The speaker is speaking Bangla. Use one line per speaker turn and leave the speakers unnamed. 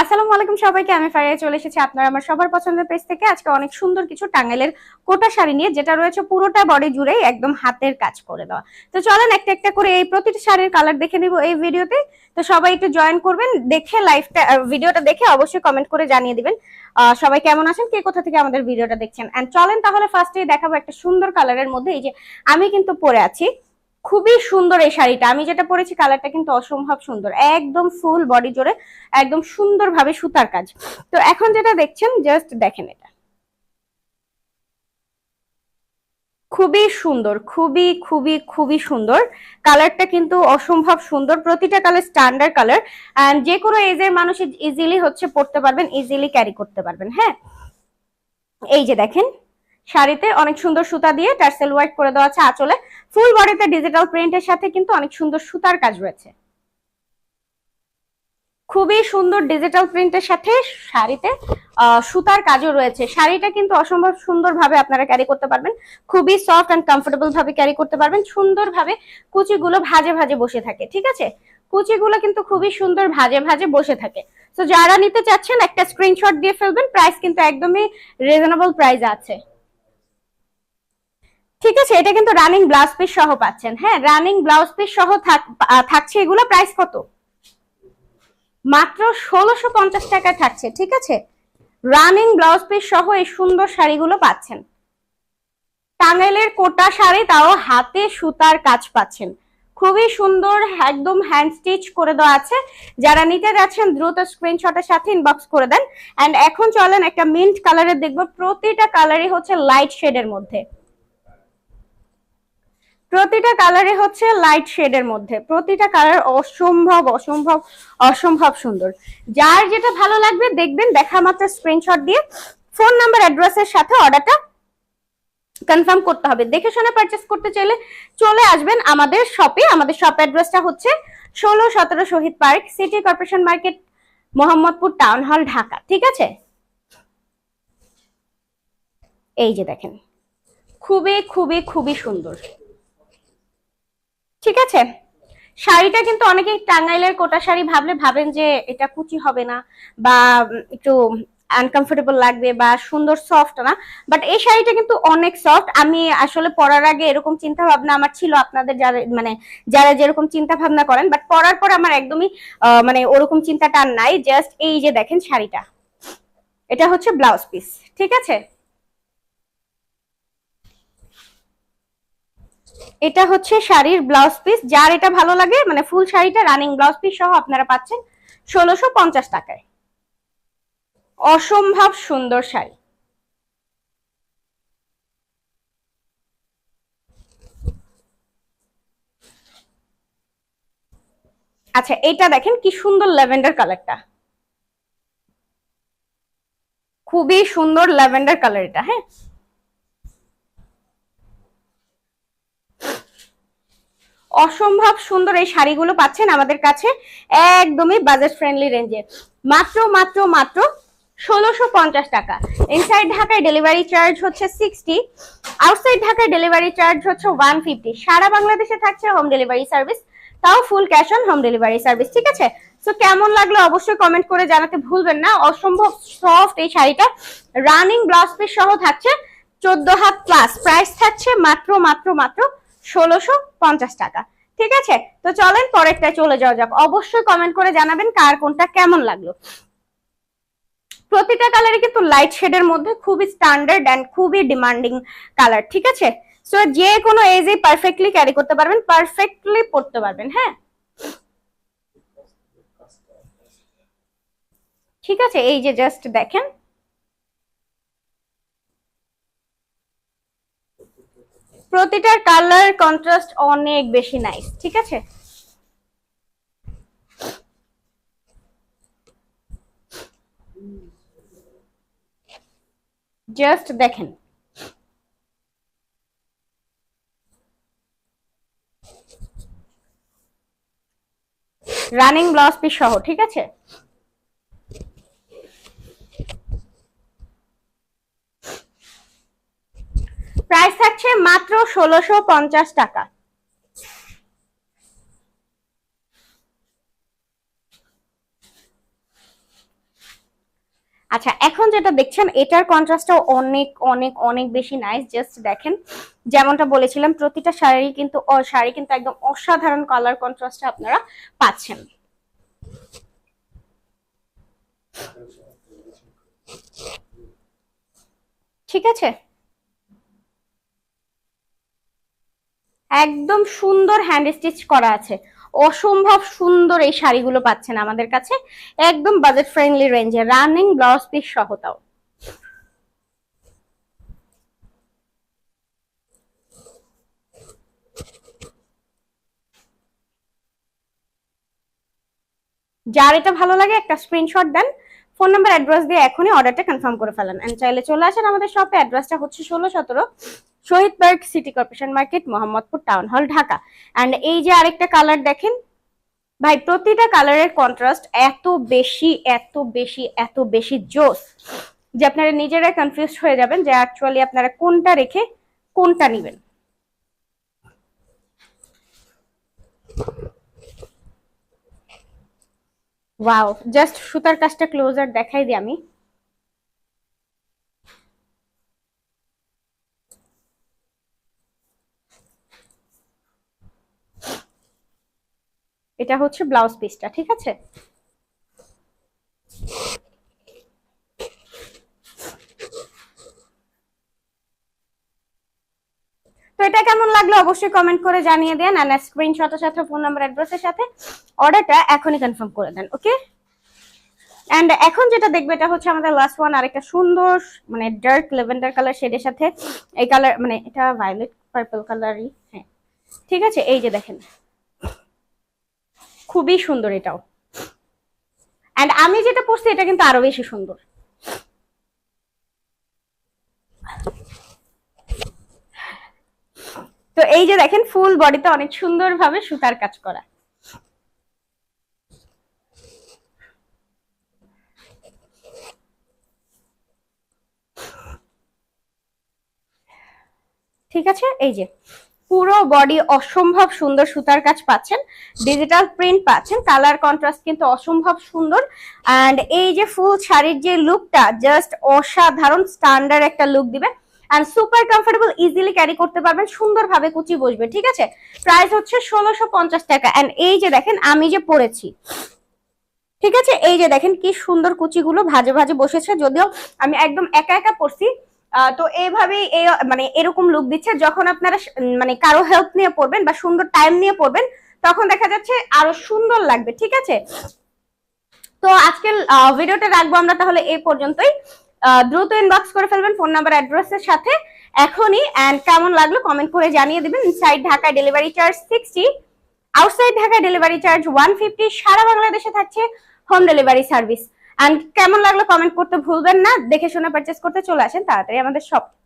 আসসালামু আলাইকুম সবাইকে, আমি ফারিয়া চলে এসেছি আপনার আমার সবার পছন্দের পেজ থেকে। আজকে অনেক সুন্দর কিছু টাঙ্গাইলের কোটা শাড়ি নিয়ে, যেটা রয়েছে পুরোটা বডি জুড়েই একদম হাতের কাজ করে দেওয়া। তো চলেন একটা একটা করে এই প্রতিটি শাড়ির কালার দেখে নিব এই ভিডিওতে। তো সবাই একটু জয়েন করবেন, দেখে লাইভটা ভিডিওটা দেখে অবশ্যই কমেন্ট করে জানিয়ে দিবেন সবাই কেমন আছেন, কে কোথা থেকে আমাদের ভিডিওটা দেখছেন। এন্ড চলেন তাহলে ফার্স্টে দেখাবো একটা সুন্দর কালারের মধ্যে। এই যে আমি কিন্তু পরে আছি, খুবই সুন্দর এই শাড়িটা। আমি যেটা পরেছি কালারটা কিন্তু অসম্ভব সুন্দর, একদম ফুল বডি জুড়ে একদম সুন্দরভাবে সুতার কাজ। তো এখন যেটা দেখছেন জাস্ট দেখেন, এটা খুবই সুন্দর, খুবই খুবই খুবই সুন্দর। কালারটা কিন্তু অসম্ভব সুন্দর, প্রতিটা কালার স্ট্যান্ডার্ড কালার। এন্ড যে কোনো এজের মানুষ ইজিলি হচ্ছে পড়তে পারবেন, ইজিলি ক্যারি করতে পারবেন। হ্যাঁ, এই যে দেখেন শাড়িতে অনেক সুন্দর সুতা দিয়ে টার্সেল ওয়ার্ক করে দেওয়া আছে আঁচলে। ফুল বডিতে ডিজিটাল প্রিন্টের সাথে কিন্তু অনেক সুন্দর সুতার কাজ রয়েছে, খুবই সুন্দর ডিজিটাল প্রিন্টের সাথে শাড়িতে সুতার কাজও রয়েছে। শাড়িটা কিন্তু অসম্ভব সুন্দর ভাবে আপনারা ক্যারি করতে পারবেন, খুবই সফট এন্ড কমফোর্টেবল ভাবে ক্যারি করতে পারবেন। সুন্দরভাবে কুচিগুলো ভাজে ভাজে বসে থাকে, ঠিক আছে, কুচিগুলো কিন্তু খুবই সুন্দর ভাজে ভাজে বসে থাকে। তো যারা নিতে চাচ্ছেন একটা স্ক্রিনশট দিয়ে ফেলবেন, প্রাইস কিন্তু একদমই রিজনেবল প্রাইস আছে, ঠিক আছে। এটা কিন্তু রানিং ব্লাউজ পিস সহ পাচ্ছেন। হ্যাঁ, রানিং ব্লাউজ পিস সহ থাকছে। এগুলো প্রাইস কত? মাত্র ১৬৫০ টাকায় থাকছে, ঠিক আছে। রানিং ব্লাউজ পিস সহ এই সুন্দর শাড়িগুলো পাচ্ছেন। টাঙ্গাইলের কোটা শাড়ি, তাও হাতে সুতার কাজ পাচ্ছেন, খুবই সুন্দর, একদম হ্যান্ড স্টিচ করে দেওয়া আছে। যারা নিতে যাচ্ছেন দ্রুত স্ক্রিনশটের সাথে ইনবক্স করে দেন। এন্ড এখন চলেন একটা মিন্ট কালারের দেখবো। প্রতিটা কালারই হচ্ছে লাইট শেডের মধ্যে, প্রতিটা কালারে হচ্ছে লাইট শেডের মধ্যে, প্রতিটা কালার অসম্ভব অসম্ভব অসম্ভব সুন্দর। যার যেটা ভালো লাগবে দেখবেন, দেখা মাত্র স্ক্রিনশট দিয়ে ফোন নাম্বার অ্যাড্রেসের সাথে অর্ডারটা কনফার্ম করতে হবে। দেখে শুনে পারচেস করতে চাইলে চলে আসবেন আমাদের শপে। আমাদের শপ অ্যাড্রেসটা হচ্ছে ১৬-১৭ Shahid park, city corporation market, Mohammadpur town hall, Dhaka, ঠিক আছে। এই যে দেখেন খুবই খুবই খুবই সুন্দর, ঠিক আছে। শাড়িটা কিন্তু অনেকেই টাঙ্গাইলের কোটা শাড়ি ভাবলে ভাবেন যে এটা কুচি হবে না বা একটু আনকমফোর্টেবল লাগবে বা সুন্দর সফট না, বাট এই শাড়িটা কিন্তু অনেক সফট। আমি আসলে পরার আগে এরকম চিন্তা ভাবনা আমার ছিল, আপনাদের যারা মানে যারা যেরকম চিন্তা ভাবনা করেন, বাট পরার পর আমার একদমই মানে ওরকম চিন্তাটা আর নাই। জাস্ট এই যে দেখেন শাড়িটা, এটা হচ্ছে ব্লাউজ পিস, ঠিক আছে। এটা হচ্ছে শাড়ির ব্লাউজ পিস। যার এটা ভালো লাগে, মানে ফুল শাড়িটা রানিং ব্লাউজ পিস সহ আপনারা পাচ্ছেন ১৬৫০ টাকায়। অসম্ভব সুন্দর শাড়ি। আচ্ছা, এটা দেখেন কি সুন্দর ল্যাভেন্ডার কালারটা, খুবই সুন্দর ল্যাভেন্ডার কালার এটা। হ্যাঁ, অসম্ভব সুন্দর এই শাড়িগুলো পাচ্ছেন আমাদের কাছে একদমই বাজেট ফ্রেন্ডলি রেঞ্জে, মাত্র মাত্র মাত্র ১৬৫০ টাকা। ইনসাইড ঢাকায় ডেলিভারি চার্জ হচ্ছে 60, আউটসাইড ঢাকায় ডেলিভারি চার্জ হচ্ছে 150। সারা বাংলাদেশে থাকছে হোম ডেলিভারি সার্ভিস, তাও full cash on home delivery service, ঠিক আছে। তো কেমন লাগলো অবশ্যই কমেন্ট করে জানাতে ভুলবেন না। অসম্ভব সফট এই শাড়িটা, রানিং ব্লাউজ পিস সহ থাকছে, 14 হাত প্লাস। প্রাইস থাকছে মাত্র মাত্র মাত্র ১৬৫০ টাকা, ঠিক আছে। তো চলেন পরেরটা চলে যাওয়া যাক। অবশ্যই কমেন্ট করে জানাবেন কার কোনটা কেমন লাগলো। প্রতিটা কালারই কিন্তু লাইট শেডের মধ্যে, খুবই স্ট্যান্ডার্ড এন্ড খুবই ডিমান্ডিং কালার, ঠিক আছে। সো যে কোনো এজে পারফেক্টলি ক্যারি করতে পারবেন, পারফেক্টলি পরতে পারবেন। হ্যাঁ, ঠিক আছে। এই যে জাস্ট দেখেন, প্রতিটার কালার কন্ট্রাস্ট অনেক বেশি নাইস, ঠিক আছে। জাস্ট দেখেন, রানিং ব্লাউজ পিস সহ, ঠিক আছে। প্রাইস থাকছে মাত্র ১৬৫০ টাকা। আচ্ছা, এখন যেটা দেখছেন এটার কন্ট্রাস্টটাও অনেক অনেক অনেক বেশি নাইস। জাস্ট দেখেন, যেমনটা বলেছিলাম প্রতিটা শাড়ি কিন্তু একদম অসাধারণ কালার কন্ট্রাস্টে আপনারা পাচ্ছেন। ঠিক আছে, একদম সুন্দর হ্যান্ড স্টিচ করা আছে, অসম্ভব সুন্দর এই শাড়িগুলো পাচ্ছেন আমাদের কাছে একদম বাজেট ফ্রেন্ডলি রেঞ্জে, রানিং ব্লাউজ পিস সহ। তাও যার এটা ভালো লাগে একটা স্ক্রিনশট দেন, ফোন নাম্বার অ্যাড্রেস দিয়ে এখনই অর্ডারটা কনফার্ম করে ফেলেন। এন্ড চাইলে চলে আসেন আমাদের শপে। অ্যাড্রেসটা হচ্ছে 16-17 Shahid park, city corporation market, Mohammadpur town hall, Dhaka. And এই যে আরেকটা কালার দেখেন ভাই, প্রতিটা কালারের কন্ট্রাস্ট এত বেশি এত বেশি এত বেশি জোস যে আপনারা নিজেরা কনফিউজ হয়ে যাবেন যে অ্যাকচুয়ালি আপনারা কোনটা রেখে কোনটা নেবেন। ওয়াও, জাস্ট সুতার কাজটা ক্লোজার দেখাই দিই আমি। এটা হচ্ছে ব্লাউজ পিসটা, ঠিক আছে। তো এটা কেমন লাগলো অবশ্যই কমেন্ট করে জানিয়ে দেন, আর স্ক্রিনশটের সাথে ফোন নাম্বার অ্যাড্রেসের সাথে অর্ডারটা এখনই কনফার্ম করে দেন, ওকে। এন্ড এখন যেটা দেখবে এটা হচ্ছে আমাদের লাস্ট ওয়ান, আর একটা সুন্দর মানে ডার্ক লেভেন্ডার কালার শেডের সাথে এই কালার, মানে এটা ভায়োলেট পার্পল কালারই, হ্যাঁ ঠিক আছে। এই যে দেখেন খুবই সুন্দর এটাও। এন্ড আমি যেটা পরছি এটা কিন্তু আরো বেশি সুন্দর। তো এই যে দেখেন ফুল বডিতে অনেক সুন্দর ভাবে সুতার কাজ করা। ঠিক আছে, এই যে পুরো বডি অসম্ভব সুন্দর সুতার কাজ পাচ্ছেন, ডিজিটাল প্রিন্ট পাচ্ছেন, কালার কন্ট্রাস্ট কিন্তু অসম্ভব সুন্দর। এন্ড এই যে ফুল শাড়ির যে লুকটা জাস্ট অসাধারণ স্ট্যান্ডার্ড একটা লুক দিবে, and super comfortable, easily carry করতে পারবেন, সুন্দরভাবে কুচি বসবে, ঠিক আছে। প্রাইস হচ্ছে 1650 টাকা। এন্ড এই যে দেখেন আমি যে পরেছি, ঠিক আছে, এই যে দেখেন কি সুন্দর কুচিগুলো ভাজে ভাজে বসেছে, যদিও আমি একদম একা একা পরছি। তো এইভাবেই মানে এরকম লুক দিচ্ছে। যখন আপনারা মানে কারো হেল্প নিয়ে পড়বেন বা সুন্দর টাইম নিয়ে পড়বেন তখন দেখা যাচ্ছে আরো সুন্দর লাগবে, ঠিক আছে। তো আজকের ভিডিওটা রাখবো আমরা তাহলে এই পর্যন্তই। দ্রুত ইনবক্স করে ফেলবেন ফোন নাম্বার অ্যাড্রেসের সাথে এখনই। এন্ড কেমন লাগলো কমেন্ট করে জানিয়ে দিবেন। Inside Dhaka delivery charge 60, outside Dhaka delivery charge 150, সারা বাংলাদেশে থাকছে হোম ডেলিভারি সার্ভিস। এন্ড কেমন লাগলো কমেন্ট করতে ভুলবেন না। দেখে শুনে পারচেস করতে চলে আসেন তাড়াতাড়ি আমাদের শপ।